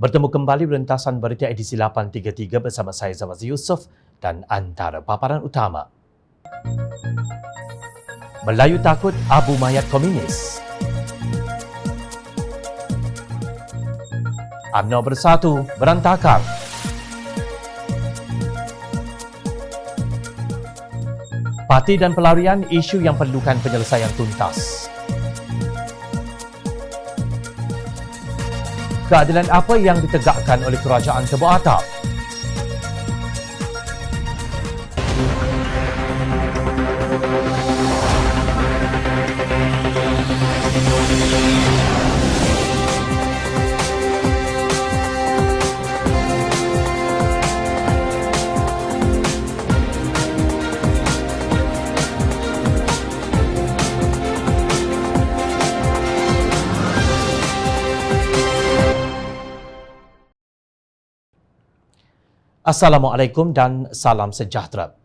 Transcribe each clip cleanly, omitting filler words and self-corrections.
Bertemu kembali Rentasan Berita edisi 8.33 bersama saya Zawaz Yusof dan antara paparan utama. Melayu takut abu mayat komunis. UMNO bersatu berantakan. Parti dan pelarian isu yang perlukan penyelesaian tuntas. Keadilan apa yang ditegakkan oleh kerajaan Tebuk Atap? Assalamualaikum dan salam sejahtera.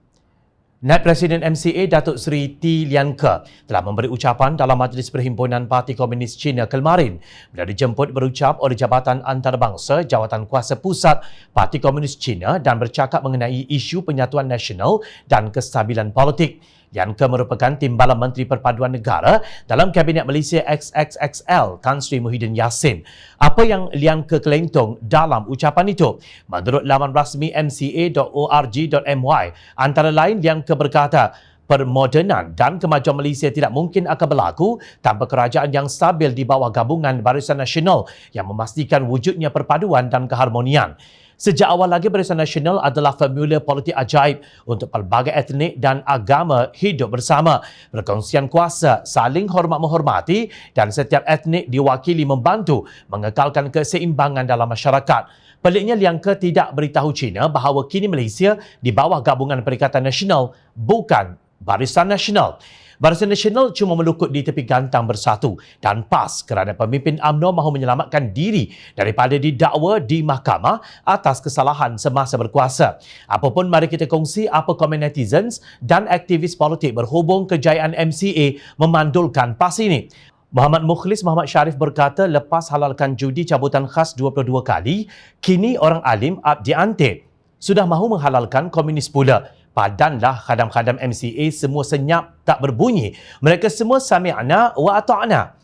Naib Presiden MCA Datuk Seri T. Lian Ke telah memberi ucapan dalam Majlis Perhimpunan Parti Komunis Cina kemarin bila dijemput berucap oleh Jabatan Antarabangsa Jawatan Kuasa Pusat Parti Komunis Cina dan bercakap mengenai isu penyatuan nasional dan kestabilan politik. Lian Ke merupakan Timbalan Menteri Perpaduan Negara dalam Kabinet Malaysia XXXL Tan Sri Muhyiddin Yassin. Apa yang Lian Ke kelentong dalam ucapan itu? Menurut laman rasmi mca.org.my, antara lain Lian Ke berkata, permodernan dan kemajuan Malaysia tidak mungkin akan berlaku tanpa kerajaan yang stabil di bawah gabungan Barisan Nasional yang memastikan wujudnya perpaduan dan keharmonian. Sejak awal lagi Barisan Nasional adalah formula politik ajaib untuk pelbagai etnik dan agama hidup bersama, perkongsian kuasa, saling hormat-menghormati dan setiap etnik diwakili membantu mengekalkan keseimbangan dalam masyarakat. Peliknya Lian Ke tidak beritahu China bahawa kini Malaysia di bawah gabungan Perikatan Nasional, bukan Barisan Nasional. Barisan Nasional cuma melukut di tepi gantang bersatu dan PAS kerana pemimpin UMNO mahu menyelamatkan diri daripada didakwa di mahkamah atas kesalahan semasa berkuasa. Apapun, mari kita kongsi apa komen netizens dan aktivis politik berhubung kejayaan MCA memandulkan PAS ini. Muhammad Mukhlis Muhammad Sharif berkata lepas halalkan judi cabutan khas 22 kali, kini orang alim Abdi Ante sudah mahu menghalalkan komunis pula. Padanlah khadam-khadam MCA semua senyap tak berbunyi. Mereka semua sami'na wa ata'na.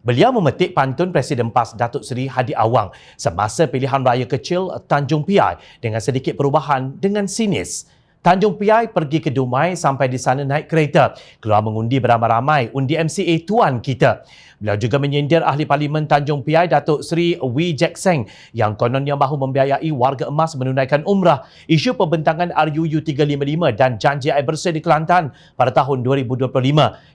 Beliau memetik pantun Presiden PAS Datuk Seri Hadi Awang semasa pilihan raya kecil Tanjung Piai dengan sedikit perubahan dengan sinis. Tanjung Piai pergi ke Dumai, sampai di sana naik kereta, keluar mengundi beramai-ramai undi MCA tuan kita. Beliau juga menyindir Ahli Parlimen Tanjung Piai Datuk Seri Wee Jack Seng yang kononnya mahu membiayai warga emas menunaikan umrah, isu pembentangan RUU 355 dan janji air bersih di Kelantan pada tahun 2025.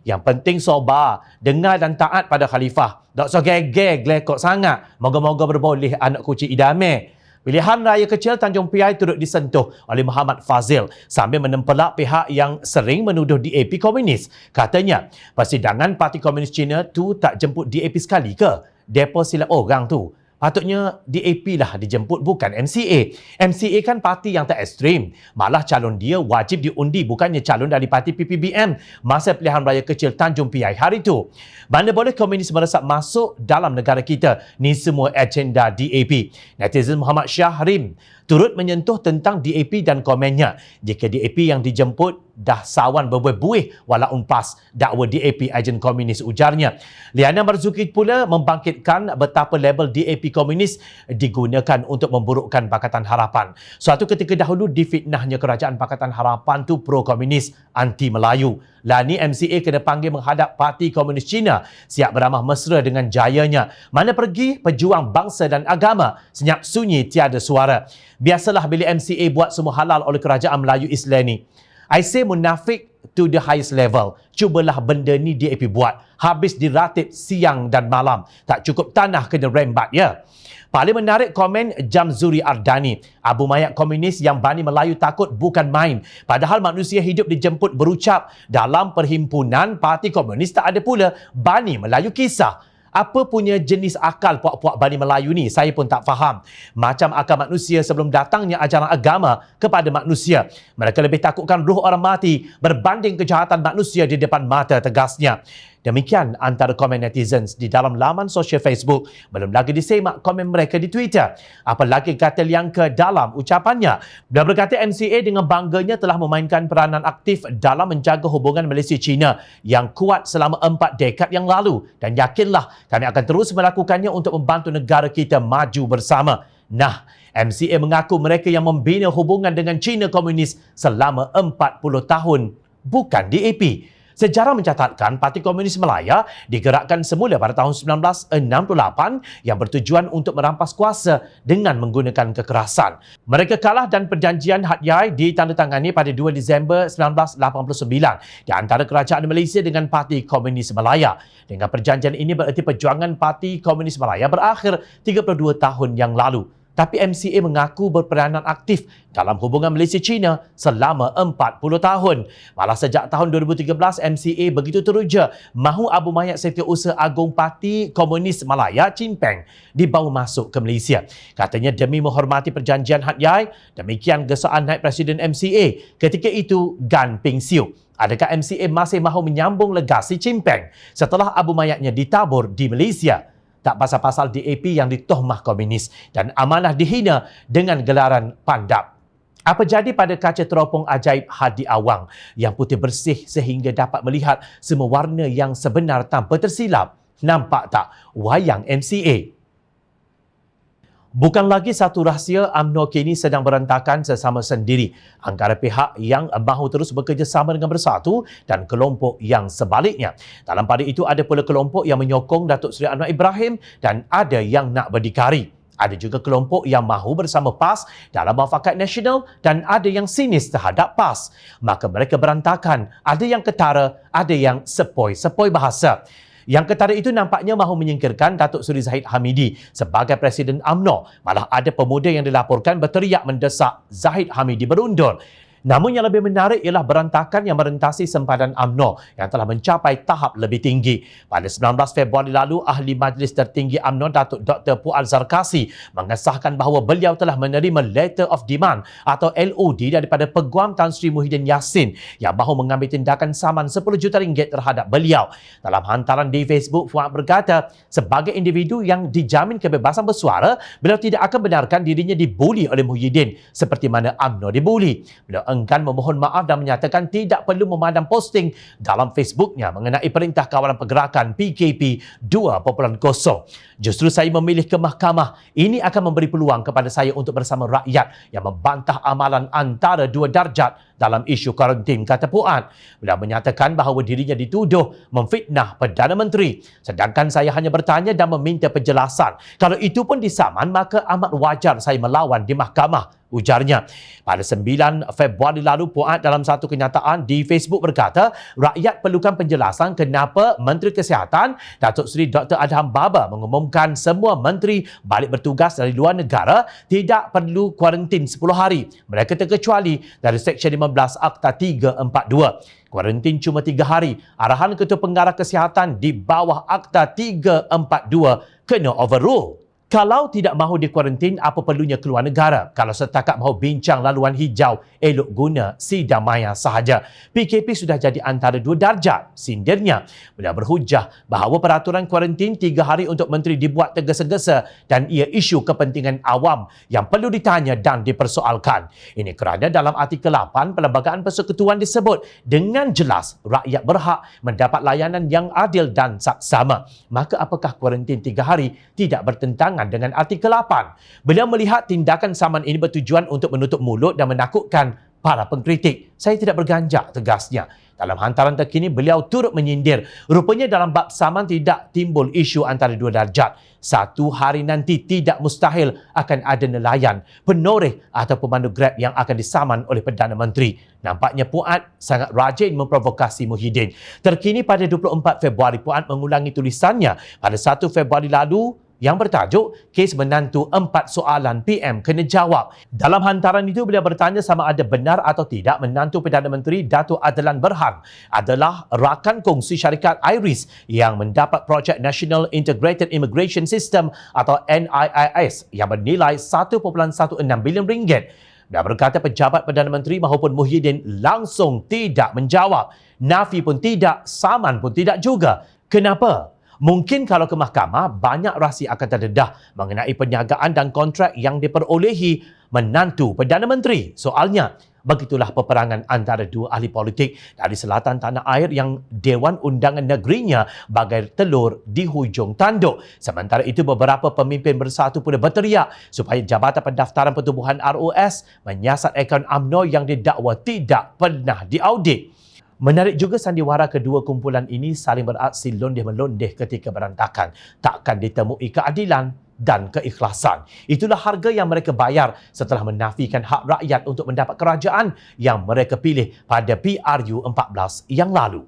Yang penting sobar, dengar dan taat pada khalifah. Tak usah gegek gelekok sangat. Moga-moga berboleh anak kucing idame. Pilihan raya kecil Tanjung Piai turut disentuh oleh Muhammad Fazil sambil menempelak pihak yang sering menuduh DAP komunis. Katanya, persidangan Parti Komunis Cina tu tak jemput DAP sekali ke? Depa silap orang tu. Patutnya DAP lah dijemput, bukan MCA. MCA kan parti yang tak ekstrim. Malah calon dia wajib diundi, bukannya calon dari parti PPBM masa pilihan raya kecil Tanjung Piai hari itu. Mana boleh komunis meresap masuk dalam negara kita? Ni semua agenda DAP. Netizen Muhammad Syahrim turut menyentuh tentang DAP dan komennya. Jika DAP yang dijemput dah sawan berbuih-buih walaupun PAS dakwa DAP agen komunis, ujarnya. Liana Marzuki pula membangkitkan betapa label DAP komunis digunakan untuk memburukkan Pakatan Harapan. Suatu ketika dahulu difitnahnya kerajaan Pakatan Harapan tu pro-komunis, anti-Melayu. Lah ni MCA kena panggil menghadap Parti Komunis Cina, siap beramah mesra dengan jayanya. Mana pergi pejuang bangsa dan agama, senyap sunyi tiada suara. Biasalah bila MCA buat semua halal oleh kerajaan Melayu Islam ni. I say munafik to the highest level. Cubalah benda ni DAP buat. Habis diratib siang dan malam. Tak cukup tanah kena rembat, ya. Paling menarik komen Jamzuri Ardani. Abu mayat komunis yang Bani Melayu takut bukan main. Padahal manusia hidup dijemput berucap dalam perhimpunan Parti Komunis tak ada pula Bani Melayu kisah. Apa punya jenis akal puak-puak Bani Melayu ni? Saya pun tak faham. Macam akal manusia sebelum datangnya ajaran agama kepada manusia. Mereka lebih takutkan ruh orang mati berbanding kejahatan manusia di depan mata, tegasnya. Demikian antara komen netizens di dalam laman sosial Facebook. Belum lagi disemak komen mereka di Twitter. Apalagi kata Liang Ke dalam ucapannya. Beliau berkata MCA dengan bangganya telah memainkan peranan aktif dalam menjaga hubungan Malaysia-China yang kuat selama 4 dekad yang lalu. Dan yakinlah kami akan terus melakukannya untuk membantu negara kita maju bersama. Nah, MCA mengaku mereka yang membina hubungan dengan China Komunis selama 40 tahun, bukan DAP. Sejarah mencatatkan Parti Komunis Malaya digerakkan semula pada tahun 1968 yang bertujuan untuk merampas kuasa dengan menggunakan kekerasan. Mereka kalah dan perjanjian Hat Yai ditandatangani pada 2 Disember 1989 di antara Kerajaan Malaysia dengan Parti Komunis Malaya. Dengan perjanjian ini bererti perjuangan Parti Komunis Malaya berakhir 32 tahun yang lalu. Tapi MCA mengaku berperanan aktif dalam hubungan Malaysia-China selama 40 tahun. Malah sejak tahun 2013, MCA begitu teruja mahu Abu Mayat Setiausaha Agung Parti Komunis Malaya, Chin Peng, dibawa masuk ke Malaysia. Katanya demi menghormati perjanjian Hat Yai, demikian gesaan naib Presiden MCA ketika itu Gan Ping Siu. Adakah MCA masih mahu menyambung legasi Chin Peng setelah Abu Mayatnya ditabur di Malaysia? Tak pasal-pasal DAP yang ditohmah komunis dan amanah dihina dengan gelaran pandap. Apa jadi pada kaca teropong ajaib Hadi Awang yang putih bersih sehingga dapat melihat semua warna yang sebenar tanpa tersilap? Nampak tak wayang MCA? Bukan lagi satu rahsia, UMNO kini sedang berantakan sesama sendiri antara pihak yang mahu terus bekerjasama dengan Bersatu dan kelompok yang sebaliknya. Dalam pada itu ada pula kelompok yang menyokong Datuk Seri Anwar Ibrahim dan ada yang nak berdikari. Ada juga kelompok yang mahu bersama PAS dalam muafakat nasional dan ada yang sinis terhadap PAS. Maka mereka berantakan, ada yang ketara, ada yang sepoi-sepoi bahasa. Yang ketara itu nampaknya mahu menyingkirkan Datuk Seri Zahid Hamidi sebagai Presiden UMNO. Malah ada pemuda yang dilaporkan berteriak mendesak Zahid Hamidi berundur. Namun yang lebih menarik ialah berantakan yang merentasi sempadan UMNO yang telah mencapai tahap lebih tinggi. Pada 19 Februari lalu, Ahli Majlis Tertinggi UMNO Datuk Dr. Puan Zarkasi mengesahkan bahawa beliau telah menerima Letter of Demand atau LOD daripada Peguam Tan Sri Muhyiddin Yassin yang mahu mengambil tindakan saman 10 juta ringgit terhadap beliau. Dalam hantaran di Facebook, Puan berkata, sebagai individu yang dijamin kebebasan bersuara, beliau tidak akan benarkan dirinya dibuli oleh Muhyiddin seperti mana UMNO dibuli. Beliau enggan memohon maaf dan menyatakan tidak perlu memadam posting dalam Facebooknya mengenai Perintah Kawalan Pergerakan PKP 2.0. Justru saya memilih ke mahkamah. Ini akan memberi peluang kepada saya untuk bersama rakyat yang membantah amalan antara dua darjat dalam isu kuarantin, kata Puan. Beliau menyatakan bahawa dirinya dituduh memfitnah Perdana Menteri. Sedangkan saya hanya bertanya dan meminta penjelasan. Kalau itu pun disaman, maka amat wajar saya melawan di mahkamah, ujarnya. Pada 9 Februari lalu, Puan dalam satu kenyataan di Facebook berkata, rakyat perlukan penjelasan kenapa Menteri Kesihatan Datuk Seri Dr. Adham Baba mengumumkan semua menteri balik bertugas dari luar negara tidak perlu kuarantin 10 hari. Mereka terkecuali dari Seksyen 15 Akta 342. Kuarantin cuma 3 hari. Arahan Ketua Pengarah Kesihatan di bawah Akta 342 kena overrule. Kalau tidak mahu dikuarantin, apa perlunya keluar negara? Kalau setakat mahu bincang laluan hijau, elok guna sidang maya sahaja. PKP sudah jadi antara dua darjat, sindirnya. Beliau berhujah bahawa peraturan kuarantin 3 hari untuk menteri dibuat tergesa-gesa dan ia isu kepentingan awam yang perlu ditanya dan dipersoalkan. Ini kerana dalam artikel 8 Perlembagaan Persekutuan disebut dengan jelas rakyat berhak mendapat layanan yang adil dan saksama. Maka apakah kuarantin 3 hari tidak bertentangan dengan artikel 8. Beliau melihat tindakan saman ini bertujuan untuk menutup mulut dan menakutkan para pengkritik. Saya tidak berganjak, tegasnya. Dalam hantaran terkini, beliau turut menyindir. Rupanya dalam bab saman tidak timbul isu antara dua darjat. Satu hari nanti tidak mustahil akan ada nelayan, penoreh atau pemandu Grab yang akan disaman oleh Perdana Menteri. Nampaknya Puan sangat rajin memprovokasi Muhyiddin. Terkini pada 24 Februari, Puan mengulangi tulisannya pada 1 Februari lalu yang bertajuk Kes Menantu 4 Soalan PM Kena Jawab. Dalam hantaran itu, beliau bertanya sama ada benar atau tidak menantu Perdana Menteri Datuk Adlan Berhan adalah rakan kongsi syarikat IRIS yang mendapat projek National Integrated Immigration System atau NIIS yang bernilai 1.16 bilion ringgit. Dia berkata pejabat Perdana Menteri maupun Muhyiddin langsung tidak menjawab. Nafi pun tidak, saman pun tidak juga. Kenapa? Mungkin kalau ke mahkamah, banyak rahsia akan terdedah mengenai perniagaan dan kontrak yang diperolehi menantu Perdana Menteri. Soalnya, begitulah peperangan antara dua ahli politik dari selatan tanah air yang Dewan Undangan Negerinya bagai telur di hujung tanduk. Sementara itu, beberapa pemimpin bersatu pula berteriak supaya Jabatan Pendaftaran Pertubuhan ROS menyiasat akaun UMNO yang didakwa tidak pernah diaudit. Menarik juga sandiwara kedua kumpulan ini saling beraksi londeh-melondeh ketika berantakan. Takkan ditemui keadilan dan keikhlasan. Itulah harga yang mereka bayar setelah menafikan hak rakyat untuk mendapat kerajaan yang mereka pilih pada PRU 14 yang lalu.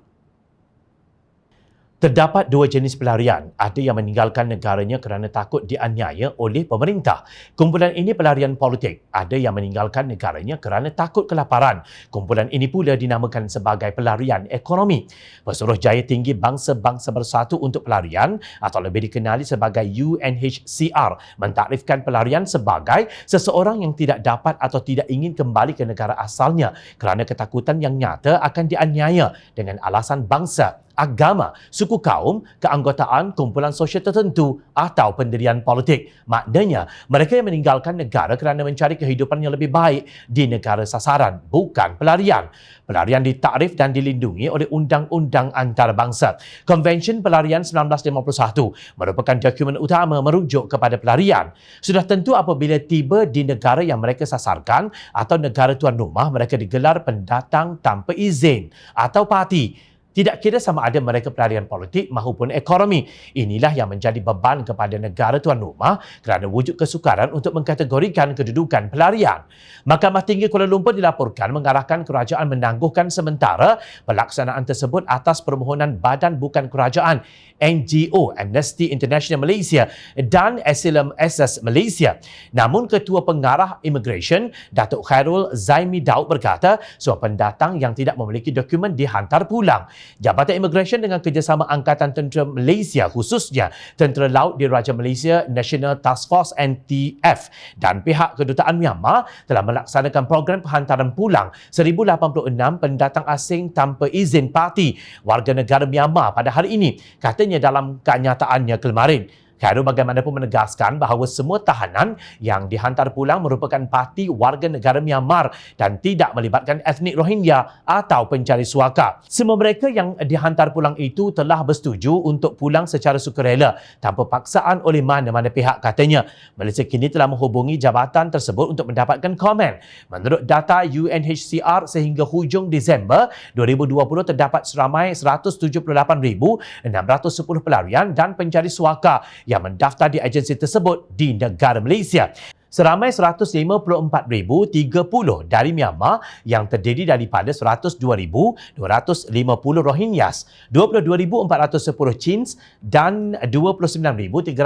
Terdapat dua jenis pelarian. Ada yang meninggalkan negaranya kerana takut dianiaya oleh pemerintah. Kumpulan ini pelarian politik. Ada yang meninggalkan negaranya kerana takut kelaparan. Kumpulan ini pula dinamakan sebagai pelarian ekonomi. Pesuruhjaya Tinggi Bangsa-Bangsa Bersatu untuk Pelarian atau lebih dikenali sebagai UNHCR mentakrifkan pelarian sebagai seseorang yang tidak dapat atau tidak ingin kembali ke negara asalnya kerana ketakutan yang nyata akan dianiaya dengan alasan bangsa, agama, suku kaum, keanggotaan kumpulan sosial tertentu atau pendirian politik. Maknanya, mereka yang meninggalkan negara kerana mencari kehidupan yang lebih baik di negara sasaran, bukan pelarian. Pelarian ditakrif dan dilindungi oleh Undang-Undang Antarabangsa. Konvensyen Pelarian 1951 merupakan dokumen utama merujuk kepada pelarian. Sudah tentu apabila tiba di negara yang mereka sasarkan atau negara tuan rumah, mereka digelar pendatang tanpa izin atau parti. Tidak kira sama ada mereka pelarian politik maupun ekonomi. Inilah yang menjadi beban kepada negara tuan rumah kerana wujud kesukaran untuk mengkategorikan kedudukan pelarian. Mahkamah Tinggi Kuala Lumpur dilaporkan mengarahkan kerajaan menangguhkan sementara pelaksanaan tersebut atas permohonan Badan Bukan Kerajaan NGO Amnesty International Malaysia dan Asylum Access Malaysia. Namun Ketua Pengarah Immigration Datuk Khairul Zaimi Daud berkata semua pendatang yang tidak memiliki dokumen dihantar pulang. Jabatan Immigration dengan kerjasama Angkatan Tentera Malaysia khususnya Tentera Laut Diraja Malaysia National Task Force NTF dan pihak Kedutaan Myanmar telah melaksanakan program penghantaran pulang 1086 pendatang asing tanpa izin parti warga negara Myanmar pada hari ini. Katanya dalam kenyataannya kemarin. Khairul bagaimanapun menegaskan bahawa semua tahanan yang dihantar pulang merupakan parti warga negara Myanmar dan tidak melibatkan etnik Rohingya atau pencari suaka. Semua mereka yang dihantar pulang itu telah bersetuju untuk pulang secara sukarela tanpa paksaan oleh mana-mana pihak, katanya. Malaysia kini telah menghubungi jabatan tersebut untuk mendapatkan komen. Menurut data UNHCR sehingga hujung Disember 2020 terdapat seramai 178,610 pelarian dan pencari suaka yang mendaftar di agensi tersebut di negara Malaysia. Seramai 154,030 dari Myanmar yang terdiri daripada 102,250 Rohingyas, 22,410 Chins dan 29,360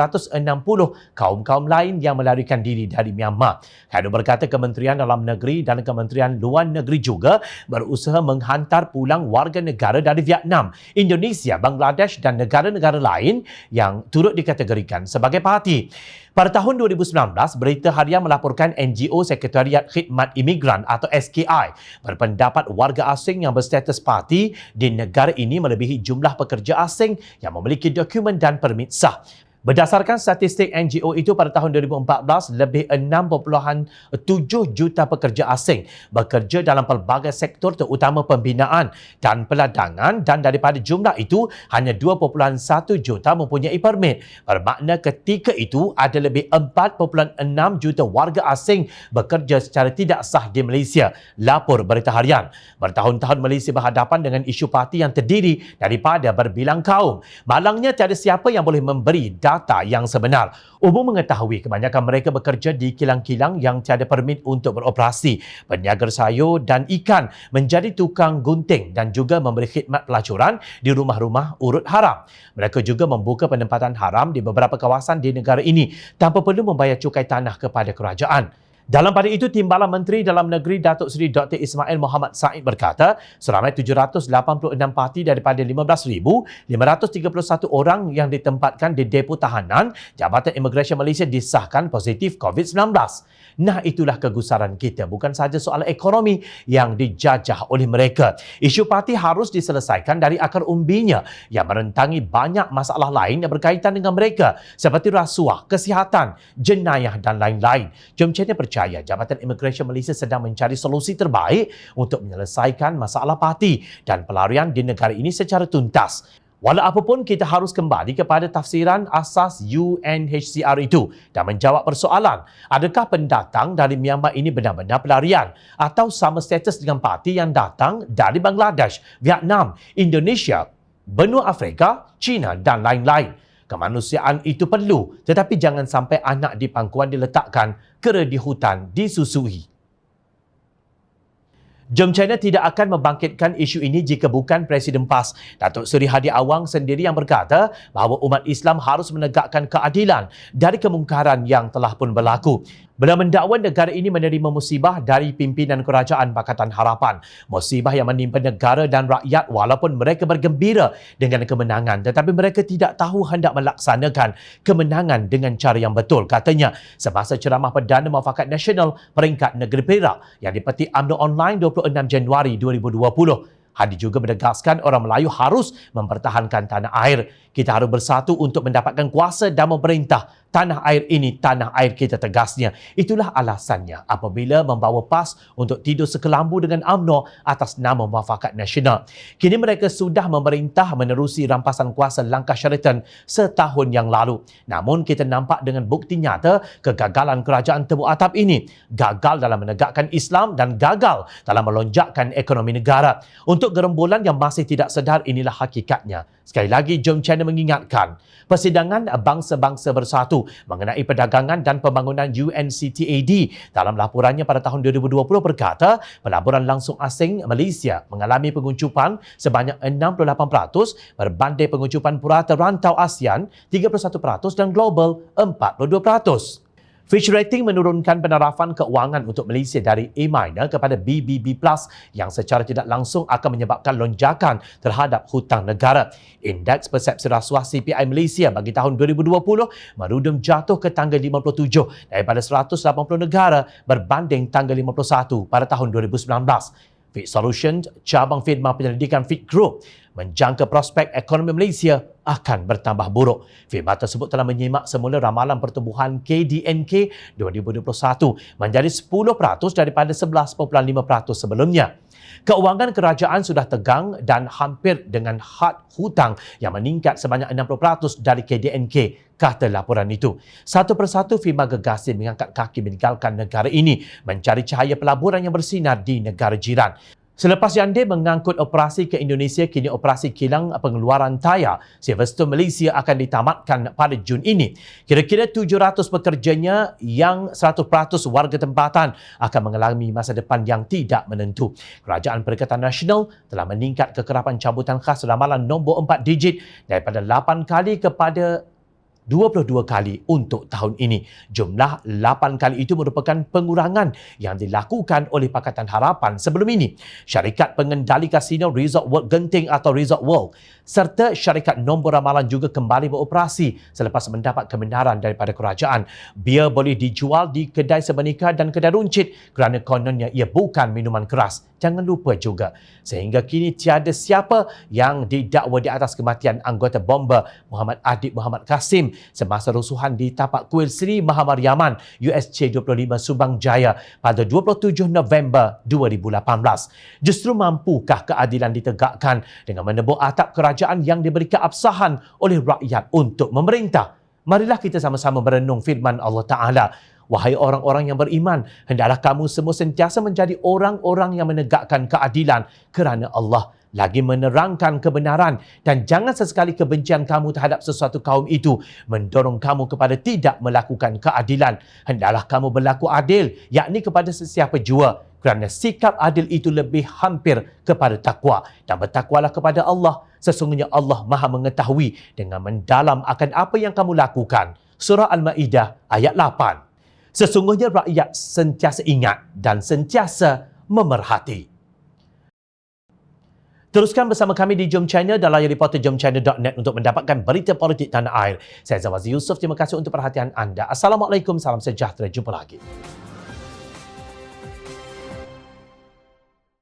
kaum-kaum lain yang melarikan diri dari Myanmar. Khairul berkata Kementerian Dalam Negeri dan Kementerian Luar Negeri juga berusaha menghantar pulang warga negara dari Vietnam, Indonesia, Bangladesh dan negara-negara lain yang turut dikategorikan sebagai parti. Pada tahun 2019, Berita Harian melaporkan NGO Sekretariat Khidmat Imigran atau SKI berpendapat warga asing yang berstatus parti di negara ini melebihi jumlah pekerja asing yang memiliki dokumen dan permit sah. Berdasarkan statistik NGO itu pada tahun 2014, lebih 6.7 juta pekerja asing bekerja dalam pelbagai sektor terutama pembinaan dan peladangan dan daripada jumlah itu hanya 2.1 juta mempunyai permit. Bermakna ketika itu ada lebih 4.6 juta warga asing bekerja secara tidak sah di Malaysia, lapor Berita Harian. Bertahun-tahun Malaysia berhadapan dengan isu parti yang terdiri daripada berbilang kaum. Malangnya tiada siapa yang boleh memberi data yang sebenar. Umum mengetahui kebanyakan mereka bekerja di kilang-kilang yang tiada permit untuk beroperasi, berniaga sayur dan ikan, menjadi tukang gunting dan juga memberi khidmat pelacuran di rumah-rumah urut haram. Mereka juga membuka penempatan haram di beberapa kawasan di negara ini tanpa perlu membayar cukai tanah kepada kerajaan. Dalam pada itu, Timbalan Menteri Dalam Negeri Datuk Seri Dr. Ismail Mohamed Said berkata, seramai 786 parti daripada 15,531 orang yang ditempatkan di depo tahanan Jabatan Imigresen Malaysia disahkan positif COVID-19. Nah, itulah kegusaran kita. Bukan sahaja soal ekonomi yang dijajah oleh mereka. Isu parti harus diselesaikan dari akar umbinya yang merentangi banyak masalah lain yang berkaitan dengan mereka seperti rasuah, kesihatan, jenayah dan lain-lain. Jom channel percaya Jabatan Imigresen Malaysia sedang mencari solusi terbaik untuk menyelesaikan masalah parti dan pelarian di negara ini secara tuntas. Walau apapun, kita harus kembali kepada tafsiran asas UNHCR itu dan menjawab persoalan, adakah pendatang dari Myanmar ini benar-benar pelarian atau sama status dengan parti yang datang dari Bangladesh, Vietnam, Indonesia, benua Afrika, China dan lain-lain. Kemanusiaan itu perlu, tetapi jangan sampai anak di pangkuan diletakkan, kera di hutan disusui. Jom China tidak akan membangkitkan isu ini jika bukan Presiden PAS, Datuk Seri Hadi Awang sendiri yang berkata bahawa umat Islam harus menegakkan keadilan dari kemungkaran yang telah pun berlaku. Beliau mendakwa negara ini menerima musibah dari pimpinan Kerajaan Pakatan Harapan. Musibah yang menimpa negara dan rakyat walaupun mereka bergembira dengan kemenangan, tetapi mereka tidak tahu hendak melaksanakan kemenangan dengan cara yang betul. Katanya, semasa ceramah Perdana Muafakat Nasional peringkat negeri Perak yang dipetik UMNO Online 26 Januari 2020. Hadi juga menegaskan orang Melayu harus mempertahankan tanah air. Kita harus bersatu untuk mendapatkan kuasa dan memerintah tanah air ini, tanah air kita, tegasnya. Itulah alasannya apabila membawa PAS untuk tidur sekelambu dengan UMNO atas nama Muafakat Nasional. Kini mereka sudah memerintah menerusi rampasan kuasa Langkah Sheraton setahun yang lalu. Namun kita nampak dengan bukti nyata kegagalan kerajaan temu atap ini. Gagal dalam menegakkan Islam dan gagal dalam melonjakkan ekonomi negara. Untuk gerombolan yang masih tidak sedar, inilah hakikatnya. Sekali lagi, Jom Channel mengingatkan, Persidangan Bangsa-Bangsa Bersatu mengenai perdagangan dan pembangunan UNCTAD dalam laporannya pada tahun 2020 berkata, pelaburan langsung asing Malaysia mengalami penguncupan sebanyak 68% berbanding penguncupan purata rantau ASEAN 31% dan global 42%. Fitch Rating menurunkan penarafan keuangan untuk Malaysia dari A- kepada BBB+ yang secara tidak langsung akan menyebabkan lonjakan terhadap hutang negara. Indeks Persepsi Rasuah CPI Malaysia bagi tahun 2020 merudum jatuh ke tangga 57 daripada 180 negara berbanding tangga 51 pada tahun 2019. Fitch Solutions, cabang firma penyelidikan Fitch Group, menjangka prospek ekonomi Malaysia akan bertambah buruk. Firma tersebut telah menyimak semula ramalan pertumbuhan KDNK 2021 menjadi 10% daripada 11.5% sebelumnya. Keuangan kerajaan sudah tegang dan hampir dengan had hutang yang meningkat sebanyak 60% dari KDNK, kata laporan itu. Satu persatu firma gegasi mengangkat kaki meninggalkan negara ini mencari cahaya pelaburan yang bersinar di negara jiran. Selepas Yande mengangkut operasi ke Indonesia, kini operasi kilang pengeluaran tayar Silverstone Malaysia akan ditamatkan pada Jun ini. Kira-kira 700 pekerjanya yang 100% warga tempatan akan mengalami masa depan yang tidak menentu. Kerajaan Perikatan Nasional telah meningkat kekerapan cabutan khas ramalan nombor 4 digit daripada 8 kali kepada 22 kali untuk tahun ini. Jumlah 8 kali itu merupakan pengurangan yang dilakukan oleh Pakatan Harapan sebelum ini. Syarikat pengendali kasino Resort World Genting atau Resort World serta syarikat nombor ramalan juga kembali beroperasi selepas mendapat kebenaran daripada kerajaan. Bia boleh dijual di kedai semenika dan kedai runcit kerana kononnya ia bukan minuman keras. Jangan lupa juga, sehingga kini tiada siapa yang didakwa di atas kematian anggota bomba Muhammad Adib Muhammad Kasim semasa rusuhan di tapak kuil Sri Mahamaryaman USC25 Subang Jaya pada 27 November 2018. Justru mampukah keadilan ditegakkan dengan menebuk atap kerajaan yang diberi keabsahan oleh rakyat untuk memerintah? Marilah kita sama-sama merenung firman Allah Ta'ala. Wahai orang-orang yang beriman, hendaklah kamu semua sentiasa menjadi orang-orang yang menegakkan keadilan kerana Allah lagi menerangkan kebenaran, dan jangan sesekali kebencian kamu terhadap sesuatu kaum itu mendorong kamu kepada tidak melakukan keadilan. Hendaklah kamu berlaku adil, yakni kepada sesiapa jua, kerana sikap adil itu lebih hampir kepada takwa, dan bertakwalah kepada Allah. Sesungguhnya Allah Maha mengetahui dengan mendalam akan apa yang kamu lakukan. Surah Al-Ma'idah ayat 8. Sesungguhnya rakyat sentiasa ingat dan sentiasa memerhati. Teruskan bersama kami di Jom China dan layar reporter jomchina.net untuk mendapatkan berita politik tanah air. Saya Zawazi Yusof, terima kasih untuk perhatian anda. Assalamualaikum, salam sejahtera, jumpa lagi.